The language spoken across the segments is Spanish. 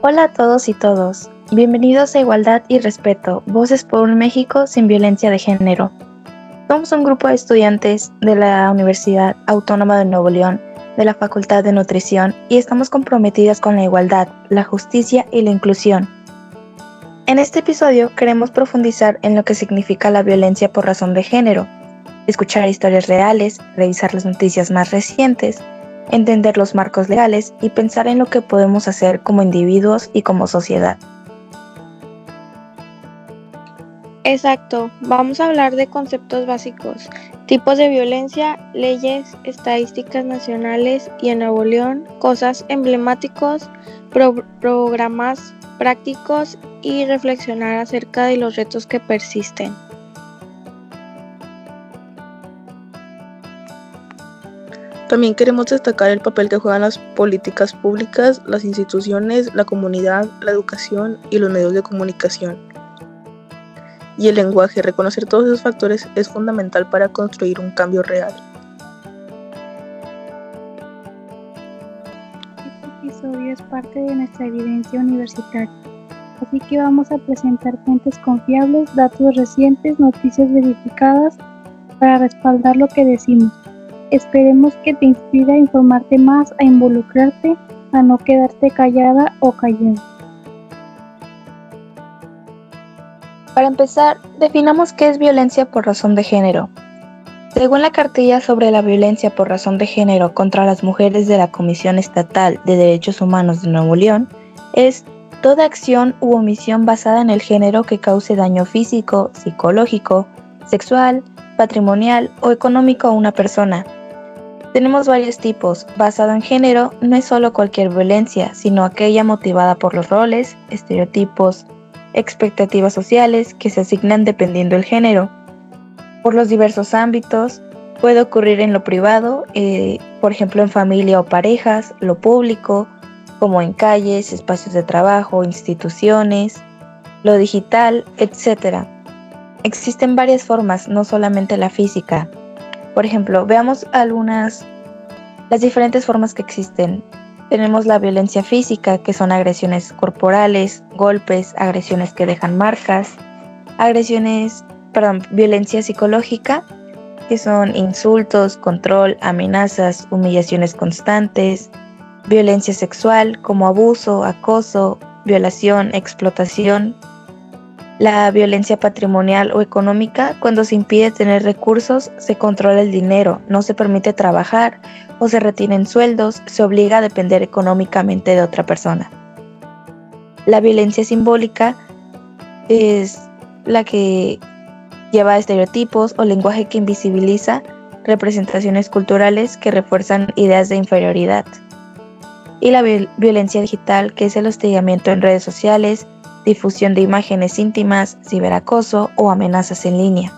Hola a todos y todos. Bienvenidos a Igualdad y Respeto, Voces por un México sin violencia de género. Somos un grupo de estudiantes de la Universidad Autónoma de Nuevo León, de la Facultad de Nutrición, y estamos comprometidas con la igualdad, la justicia y la inclusión. En este episodio queremos profundizar en lo que significa la violencia por razón de género, escuchar historias reales, revisar las noticias más recientes, entender los marcos legales y pensar en lo que podemos hacer como individuos y como sociedad. Exacto, vamos a hablar de conceptos básicos, tipos de violencia, leyes, estadísticas nacionales y en Nuevo León, cosas emblemáticos, programas prácticos y reflexionar acerca de los retos que persisten. También queremos destacar el papel que juegan las políticas públicas, las instituciones, la comunidad, la educación y los medios de comunicación. Y el lenguaje, reconocer todos esos factores es fundamental para construir un cambio real. Este episodio es parte de nuestra evidencia universitaria, así que vamos a presentar fuentes confiables, datos recientes, noticias verificadas para respaldar lo que decimos. Esperemos que te inspire a informarte más, a involucrarte, a no quedarte callada o callado. Para empezar, definamos qué es violencia por razón de género. Según la cartilla sobre la violencia por razón de género contra las mujeres de la Comisión Estatal de Derechos Humanos de Nuevo León, es toda acción u omisión basada en el género que cause daño físico, psicológico, sexual, patrimonial o económico a una persona. Tenemos varios tipos. Basado en género no es solo cualquier violencia, sino aquella motivada por los roles, estereotipos, expectativas sociales que se asignan dependiendo del género. Por los diversos ámbitos, puede ocurrir en lo privado, por ejemplo en familia o parejas, lo público, como en calles, espacios de trabajo, instituciones, lo digital, etc. Existen varias formas, no solamente la física. Por ejemplo, veamos las diferentes formas que existen. Tenemos la violencia física, que son agresiones corporales, golpes, agresiones que dejan marcas, violencia psicológica, que son insultos, control, amenazas, humillaciones constantes, violencia sexual, como abuso, acoso, violación, explotación. La violencia patrimonial o económica, cuando se impide tener recursos, se controla el dinero, no se permite trabajar o se retienen sueldos, se obliga a depender económicamente de otra persona. La violencia simbólica es la que lleva estereotipos o lenguaje que invisibiliza representaciones culturales que refuerzan ideas de inferioridad. Y la violencia digital, que es el hostigamiento en redes sociales, difusión de imágenes íntimas, ciberacoso o amenazas en línea.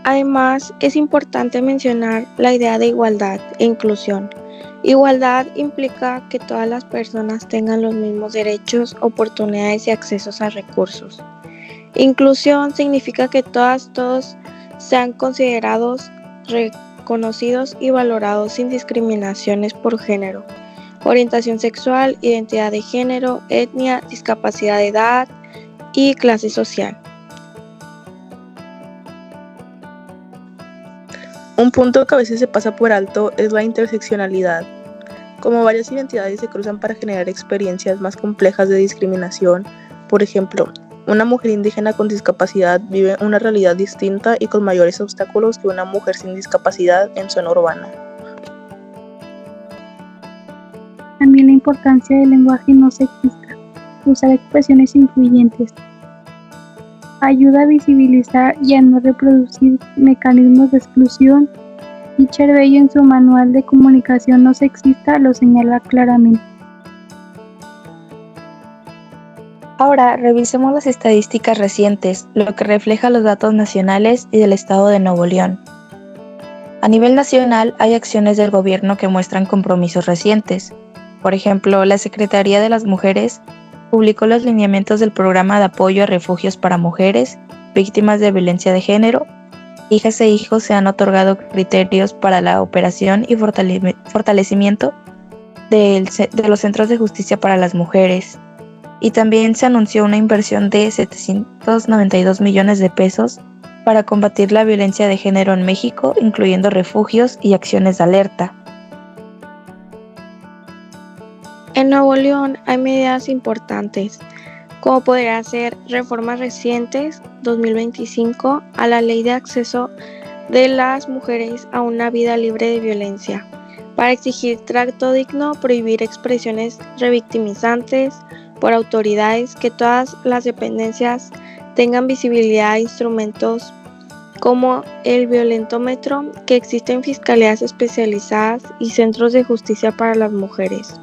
Además, es importante mencionar la idea de igualdad e inclusión. Igualdad implica que todas las personas tengan los mismos derechos, oportunidades y accesos a recursos. Inclusión significa que todos sean considerados, reconocidos y valorados sin discriminaciones por género, orientación sexual, identidad de género, etnia, discapacidad de edad y clase social. Un punto que a veces se pasa por alto es la interseccionalidad. Como varias identidades se cruzan para generar experiencias más complejas de discriminación, por ejemplo, una mujer indígena con discapacidad vive una realidad distinta y con mayores obstáculos que una mujer sin discapacidad en zona urbana. También la importancia del lenguaje no sexista, usar expresiones incluyentes. Ayuda a visibilizar y a no reproducir mecanismos de exclusión. Teacher Bello en su manual de comunicación no sexista lo señala claramente. Ahora revisemos las estadísticas recientes, lo que refleja los datos nacionales y del estado de Nuevo León. A nivel nacional hay acciones del gobierno que muestran compromisos recientes. Por ejemplo, la Secretaría de las Mujeres publicó los lineamientos del Programa de Apoyo a Refugios para Mujeres víctimas de violencia de género, hijas e hijos se han otorgado criterios para la operación y fortalecimiento de los centros de justicia para las mujeres. Y también se anunció una inversión de 792 millones de pesos para combatir la violencia de género en México, incluyendo refugios y acciones de alerta. En Nuevo León hay medidas importantes, como podría ser reformas recientes, 2025, a la Ley de Acceso de las Mujeres a una Vida Libre de Violencia, para exigir trato digno, prohibir expresiones revictimizantes por autoridades, que todas las dependencias tengan visibilidad a instrumentos como el violentómetro, que existen fiscalías especializadas y centros de justicia para las mujeres.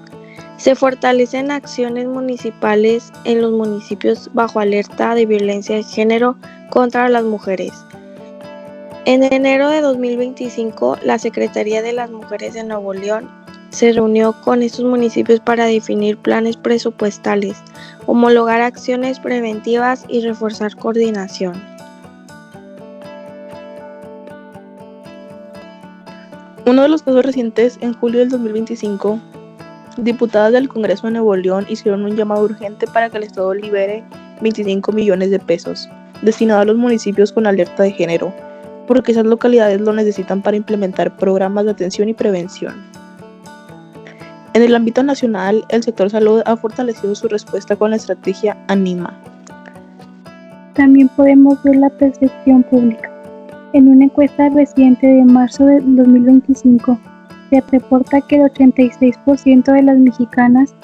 Se fortalecen acciones municipales en los municipios bajo alerta de violencia de género contra las mujeres. En enero de 2025, la Secretaría de las Mujeres de Nuevo León se reunió con estos municipios para definir planes presupuestales, homologar acciones preventivas y reforzar coordinación. Uno de los casos recientes, en julio del 2025, diputadas del Congreso de Nuevo León hicieron un llamado urgente para que el Estado libere 25 millones de pesos destinados a los municipios con alerta de género, porque esas localidades lo necesitan para implementar programas de atención y prevención. En el ámbito nacional, el sector salud ha fortalecido su respuesta con la estrategia ANIMA. También podemos ver la percepción pública. En una encuesta reciente de marzo de 2025, se reporta que el 86% de las mexicanas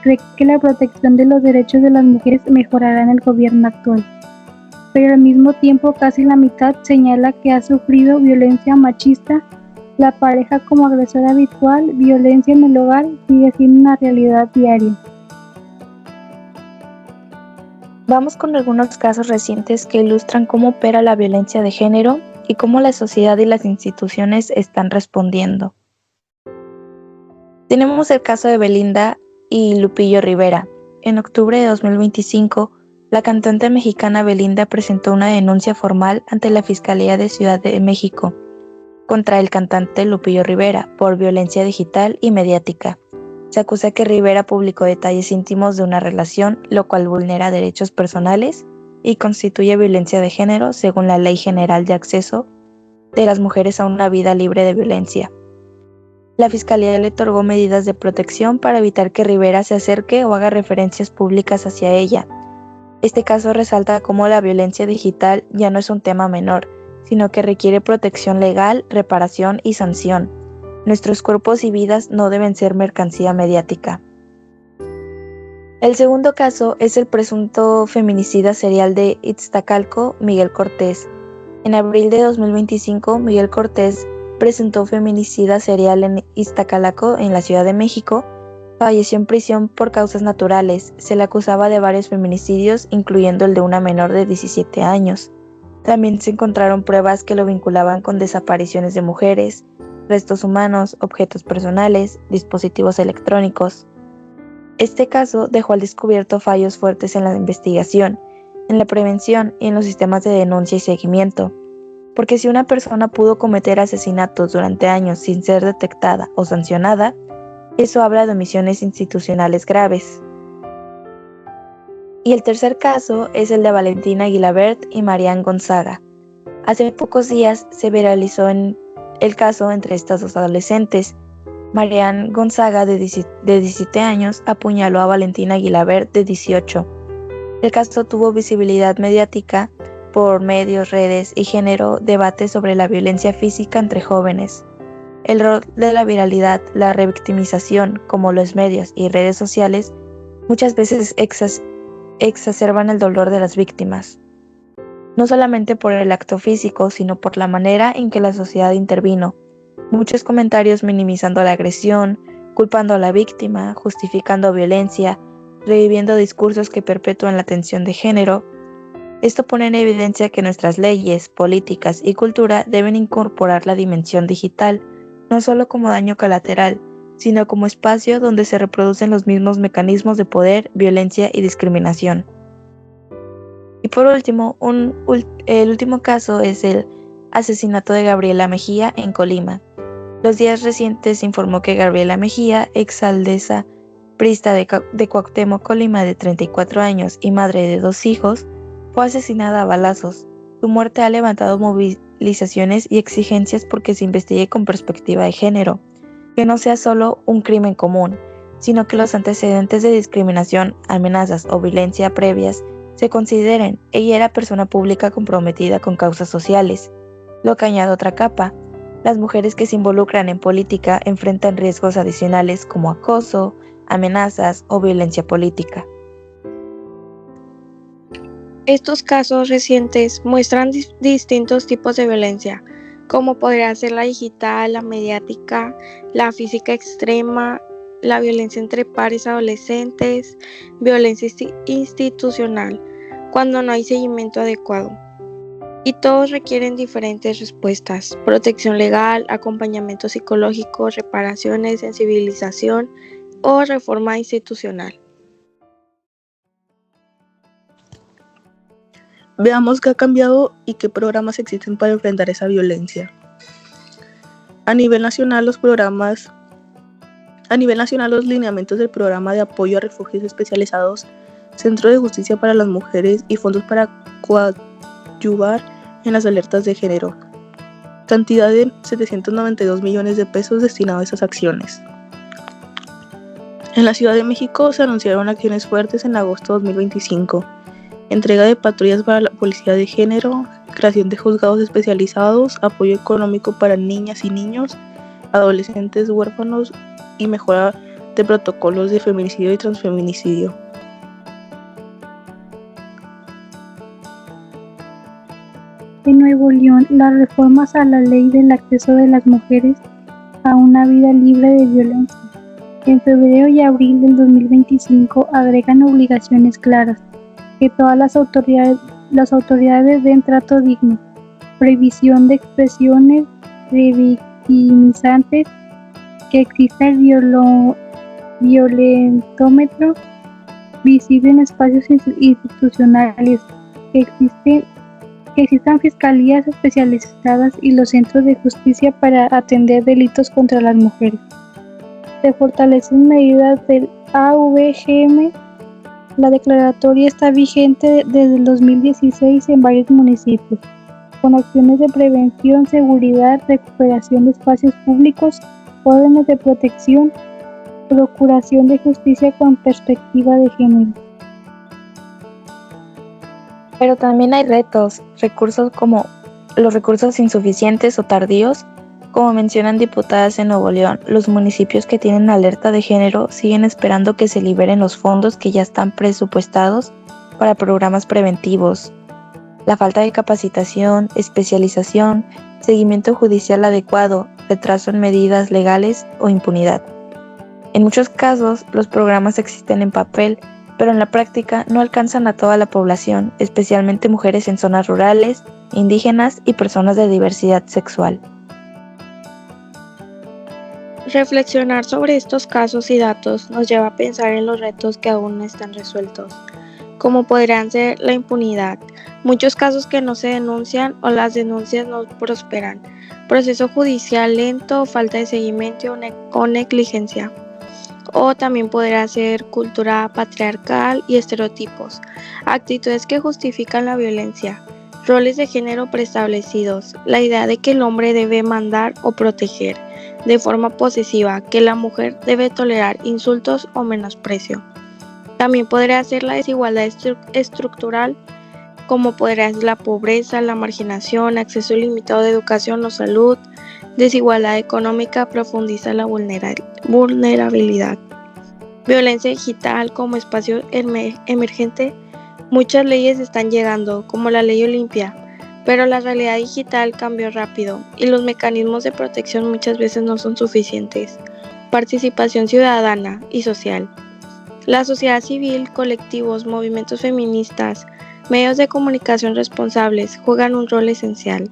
cree que la protección de los derechos de las mujeres mejorará en el gobierno actual. Pero al mismo tiempo, casi la mitad señala que ha sufrido violencia machista. La pareja como agresor habitual, violencia en el hogar, sigue siendo una realidad diaria. Vamos con algunos casos recientes que ilustran cómo opera la violencia de género y cómo la sociedad y las instituciones están respondiendo. Tenemos el caso de Belinda y Lupillo Rivera. En octubre de 2025, la cantante mexicana Belinda presentó una denuncia formal ante la Fiscalía de Ciudad de México contra el cantante Lupillo Rivera por violencia digital y mediática. Se acusa que Rivera publicó detalles íntimos de una relación, lo cual vulnera derechos personales y constituye violencia de género según la Ley General de Acceso de las Mujeres a una Vida Libre de Violencia. La Fiscalía le otorgó medidas de protección para evitar que Rivera se acerque o haga referencias públicas hacia ella. Este caso resalta cómo la violencia digital ya no es un tema menor, sino que requiere protección legal, reparación y sanción. Nuestros cuerpos y vidas no deben ser mercancía mediática. El segundo caso es el presunto feminicida serial de Iztacalco, Miguel Cortés. En abril de 2025, Miguel Cortés, presunto feminicida serial en Iztacalco, en la Ciudad de México, falleció en prisión por causas naturales. Se le acusaba de varios feminicidios, incluyendo el de una menor de 17 años. También se encontraron pruebas que lo vinculaban con desapariciones de mujeres, restos humanos, objetos personales, dispositivos electrónicos. Este caso dejó al descubierto fallos fuertes en la investigación, en la prevención y en los sistemas de denuncia y seguimiento. Porque si una persona pudo cometer asesinatos durante años sin ser detectada o sancionada, eso habla de omisiones institucionales graves. Y el tercer caso es el de Valentina Guilabert y Marian Gonzaga. Hace pocos días se viralizó el caso entre estas dos adolescentes. Marian Gonzaga, de 17 años, apuñaló a Valentina Guilabert, de 18. El caso tuvo visibilidad mediática por medios, redes y generó debate sobre la violencia física entre jóvenes. El rol de la viralidad, la revictimización, como los medios y redes sociales, muchas veces exacerban el dolor de las víctimas, no solamente por el acto físico, sino por la manera en que la sociedad intervino. Muchos comentarios minimizando la agresión, culpando a la víctima, justificando violencia, reviviendo discursos que perpetúan la tensión de género. Esto pone en evidencia que nuestras leyes, políticas y cultura deben incorporar la dimensión digital, no solo como daño colateral, sino como espacio donde se reproducen los mismos mecanismos de poder, violencia y discriminación. Y por último, el último caso es el asesinato de Gabriela Mejía en Colima. Los días recientes se informó que Gabriela Mejía, exalcaldesa priista de Cuauhtémoc, Colima, de 34 años y madre de 2 hijos, fue asesinada a balazos. Su muerte ha levantado movilizaciones y exigencias porque se investigue con perspectiva de género, que no sea solo un crimen común, sino que los antecedentes de discriminación, amenazas o violencia previas se consideren. Ella era persona pública comprometida con causas sociales, lo que añade otra capa. Las mujeres que se involucran en política enfrentan riesgos adicionales como acoso, amenazas o violencia política. Estos casos recientes muestran distintos tipos de violencia, como podría ser la digital, la mediática, la física extrema, la violencia entre pares adolescentes, violencia institucional, cuando no hay seguimiento adecuado. Y todos requieren diferentes respuestas: protección legal, acompañamiento psicológico, reparaciones, sensibilización o reforma institucional. Veamos qué ha cambiado y qué programas existen para enfrentar esa violencia. A nivel nacional, los lineamientos del Programa de Apoyo a Refugios Especializados, Centro de Justicia para las Mujeres y fondos para coadyuvar en las alertas de género. Cantidad de 792 millones de pesos destinados a esas acciones. En la Ciudad de México se anunciaron acciones fuertes en agosto de 2025. Entrega de patrullas para la policía de género, creación de juzgados especializados, apoyo económico para niñas y niños, adolescentes huérfanos y mejora de protocolos de feminicidio y transfeminicidio. En Nuevo León, las reformas a la ley del acceso de las mujeres a una vida libre de violencia. En febrero y abril del 2025 agregan obligaciones claras: que todas las autoridades den trato digno, prohibición de expresiones revictimizantes, que exista el violentómetro visible en espacios institucionales, que existan fiscalías especializadas y los centros de justicia para atender delitos contra las mujeres. Se fortalecen medidas del AVGM. La declaratoria está vigente desde el 2016 en varios municipios, con acciones de prevención, seguridad, recuperación de espacios públicos, órdenes de protección, procuración de justicia con perspectiva de género. Pero también hay recursos como los recursos insuficientes o tardíos. Como mencionan diputadas en Nuevo León, los municipios que tienen alerta de género siguen esperando que se liberen los fondos que ya están presupuestados para programas preventivos. La falta de capacitación, especialización, seguimiento judicial adecuado, retraso en medidas legales o impunidad. En muchos casos, los programas existen en papel, pero en la práctica no alcanzan a toda la población, especialmente mujeres en zonas rurales, indígenas y personas de diversidad sexual. Reflexionar sobre estos casos y datos nos lleva a pensar en los retos que aún no están resueltos, como podrían ser la impunidad, muchos casos que no se denuncian o las denuncias no prosperan, proceso judicial lento, falta de seguimiento o negligencia. O también podría ser cultura patriarcal y estereotipos, actitudes que justifican la violencia, roles de género preestablecidos, la idea de que el hombre debe mandar o proteger de forma posesiva, que la mujer debe tolerar insultos o menosprecio. También podría ser la desigualdad estructural, como podría ser la pobreza, la marginación, acceso ilimitado de educación o salud, desigualdad económica profundiza la vulnerabilidad. Violencia digital como espacio emergente. Muchas leyes están llegando, como la Ley Olimpia, pero la realidad digital cambió rápido y los mecanismos de protección muchas veces no son suficientes. Participación ciudadana y social. La sociedad civil, colectivos, movimientos feministas, medios de comunicación responsables juegan un rol esencial.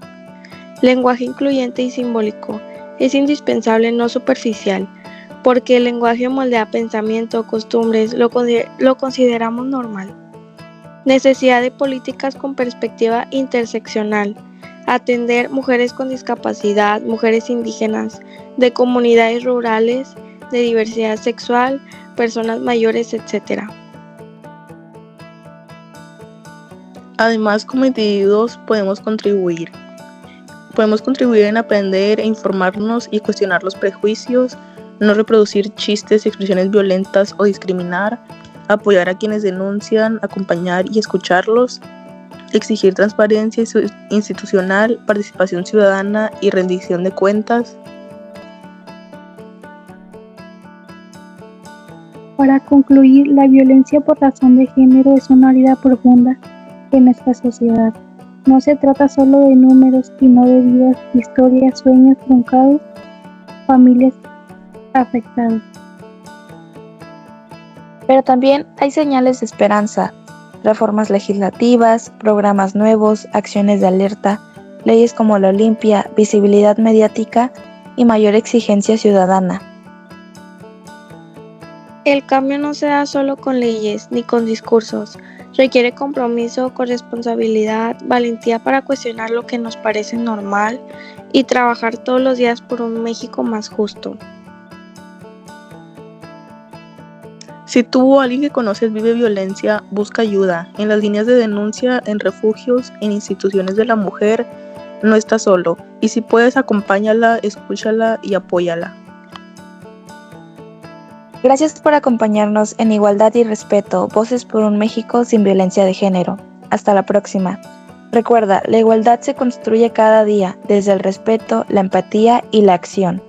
Lenguaje incluyente y simbólico. Es indispensable, no superficial, porque el lenguaje moldea pensamiento, costumbres, lo consideramos normal. Necesidad de políticas con perspectiva interseccional. Atender mujeres con discapacidad, mujeres indígenas, de comunidades rurales, de diversidad sexual, personas mayores, etc. Además, como individuos podemos contribuir. Podemos contribuir en aprender e informarnos y cuestionar los prejuicios, no reproducir chistes y expresiones violentas o discriminar, apoyar a quienes denuncian, acompañar y escucharlos, exigir transparencia institucional, participación ciudadana y rendición de cuentas. Para concluir, la violencia por razón de género es una herida profunda en nuestra sociedad. No se trata solo de números, sino de vidas, historias, sueños truncados, familias afectadas. Pero también hay señales de esperanza, reformas legislativas, programas nuevos, acciones de alerta, leyes como la Olimpia, visibilidad mediática y mayor exigencia ciudadana. El cambio no se da solo con leyes ni con discursos. Requiere compromiso, corresponsabilidad, valentía para cuestionar lo que nos parece normal y trabajar todos los días por un México más justo. Si tú o alguien que conoces vive violencia, busca ayuda. En las líneas de denuncia, en refugios, en instituciones de la mujer, no estás solo. Y si puedes, acompáñala, escúchala y apóyala. Gracias por acompañarnos en Igualdad y Respeto, Voces por un México sin violencia de género. Hasta la próxima. Recuerda, la igualdad se construye cada día desde el respeto, la empatía y la acción.